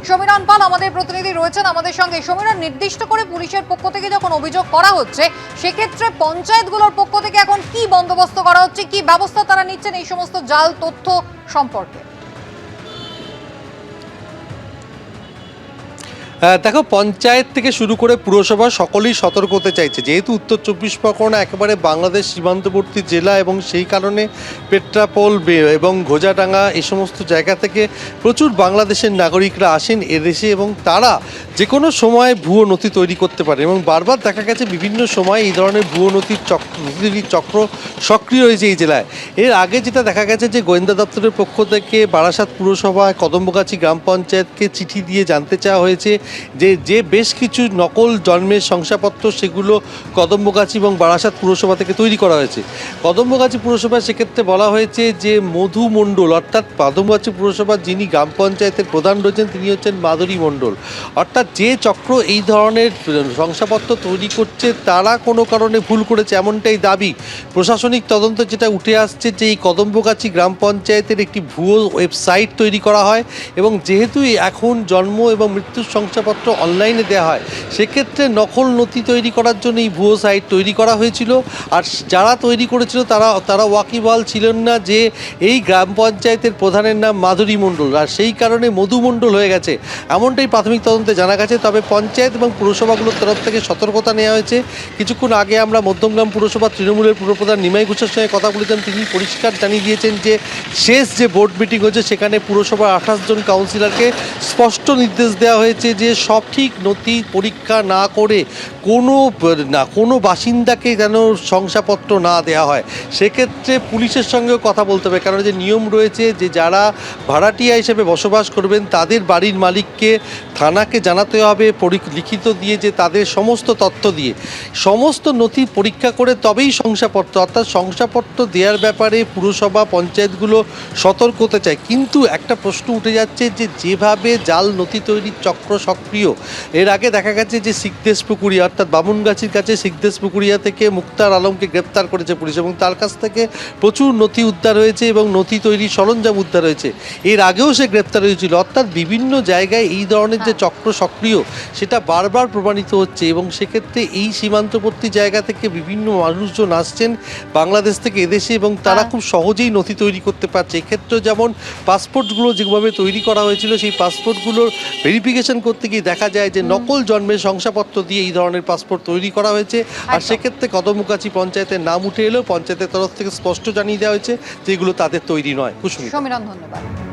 সমীরণ পাল আমাদের প্রতিনিধি রয়েছেন আমাদের সঙ্গে। সমীরণ, নির্দিষ্ট করে পুলিশের পক্ষ থেকে যখন অভিযোগ করা হচ্ছে, সেক্ষেত্রে পঞ্চায়েতগুলোর পক্ষ থেকে এখন কি বন্দোবস্ত করা হচ্ছে, কি ব্যবস্থা তারা নিচ্ছেন এই সমস্ত জাল তথ্য সম্পর্কে? দেখো, পঞ্চায়েত থেকে শুরু করে পুরসভা সকলেই সতর্ক হতে চাইছে, যেহেতু উত্তর চব্বিশ পরগনা একেবারে বাংলাদেশ সীমান্তবর্তী জেলা এবং সেই কারণে পেট্রাপোল এবং ঘোজাডাঙ্গা এই সমস্ত জায়গা থেকে প্রচুর বাংলাদেশের নাগরিকরা আসেন এদেশে এবং তারা যে কোনো সময় ভুয়ো নথি তৈরি করতে পারে এবং বারবার দেখা গেছে বিভিন্ন সময় এই ধরনের ভুয়ো নথির চক্র সক্রিয় হয়েছে এই জেলায়। এর আগে যেটা দেখা গেছে যে গোয়েন্দা দপ্তরের পক্ষ থেকে বারাসাত পুরসভায় কদম্বগাছি গ্রাম পঞ্চায়েতকে চিঠি দিয়ে জানতে চাওয়া হয়েছে যে বেশ কিছু নকল জন্মের শংসাপত্র সেগুলো কদম্বগাছি এবং বারাসাত পুরসভা থেকে তৈরি করা হয়েছে। কদম্বগাছি পুরসভায় সেক্ষেত্রে বলা হয়েছে যে মধু মণ্ডল, অর্থাৎ কদম্বগাছি পুরসভার যিনি গ্রাম পঞ্চায়েতের প্রধান রয়েছেন তিনি হচ্ছেন মাধুরী মণ্ডল। অর্থাৎ যে চক্র এই ধরনের শংসাপত্র তৈরি করছে তারা কোনো কারণে ভুল করেছে এমনটাই দাবি। প্রশাসনিক তদন্ত যেটা উঠে আসছে যে এই কদম্বগাছি গ্রাম পঞ্চায়েতের একটি ভুয়ো ওয়েবসাইট তৈরি করা হয় এবং যেহেতু এখন জন্ম এবং মৃত্যুর শংসাপত্র অনলাইনে দেওয়া হয়, সেক্ষেত্রে নথি তৈরি করার জন্য এই ভুয়ো সাইট তৈরি করা হয়েছিল। আর যারা তৈরি করেছিল তারা ওয়াকিবহাল ছিলেন না যে এই গ্রাম পঞ্চায়েতের প্রধানের নাম মাধুরী মণ্ডল, আর সেই কারণে মধু মণ্ডল হয়ে গেছে এমনটাই প্রাথমিক তদন্তে জানা গেছে। তবে পঞ্চায়েত এবং পুরসভাগুলোর তরফ থেকে সতর্কতা নেওয়া হয়েছে। কিছুক্ষণ আগে আমরা মধ্যমগ্রাম পুরসভা তৃণমূলের পুরপ্রধান নিমাই ঘোষের সঙ্গে কথা বলেছেন। তিনি পরিষ্কার জানিয়ে দিয়েছেন যে শেষ যে বোর্ড মিটিং হয়েছে সেখানে পুরসভার 28 জন কাউন্সিলরকে স্পষ্ট নির্দেশ দেওয়া হয়েছে যে সঠিক নথি পরীক্ষা না করে কোনো বাসিন্দাকে যেন শংসাপত্র না দেওয়া হয়। সেক্ষেত্রে পুলিশের সঙ্গেও কথা বলতে হবে, কারণ যে নিয়ম রয়েছে যে যারা ভাড়াটিয়া হিসেবে বসবাস করবেন তাদের বাড়ির মালিককে থানাকে জানাতে হবে লিখিত দিয়ে যে তাদের সমস্ত তথ্য দিয়ে সমস্ত নথি পরীক্ষা করে তবেই শংসাপত্র, অর্থাৎ শংসাপত্র দেওয়ার ব্যাপারে পুরসভা পঞ্চায়েতগুলো সতর্ক হতে চায়। কিন্তু একটা প্রশ্ন উঠে যাচ্ছে যে যেভাবে জাল নথি তৈরির চক্র সক্রিয়, এর আগে দেখা গেছে যে সিকদেশ পুকুরিয়া অর্থাৎ বামুনগাছির কাছে সিকদেশ পুকুরিয়া থেকে মুক্তার আলমকে গ্রেপ্তার করেছে পুলিশ এবং তার কাছ থেকে প্রচুর নথি উদ্ধার হয়েছে এবং নথি তৈরির সরঞ্জাম উদ্ধার হয়েছে। এর আগেও সে গ্রেপ্তার হয়েছিল। অর্থাৎ বিভিন্ন জায়গায় এই ধরনের যে চক্র সক্রিয় সেটা বারবার প্রমাণিত হচ্ছে এবং সেক্ষেত্রে এই সীমান্তবর্তী জায়গা থেকে বিভিন্ন মানুষজন আসছেন বাংলাদেশ থেকে এদেশে এবং তারা খুব সহজেই নথি তৈরি করতে পারছে। এক্ষেত্রে যেমন পাসপোর্টগুলো যেভাবে তৈরি করা হয়েছিল সেই পাসপোর্টগুলোর ভেরিফিকেশন করতে গিয়ে দেখা যায় যে নকল জন্মের শংসাপত্র দিয়ে এই ধরনের পাসপোর্ট তৈরি করা হয়েছে। আর সেক্ষেত্রে কদমগাছি পঞ্চায়েতের নাম উঠে এলেও পঞ্চায়েতের তরফ থেকে স্পষ্ট জানিয়ে দেওয়া হয়েছে যে এগুলো তাদের তৈরি নয়। কুসুম, সমীরণ, ধন্যবাদ।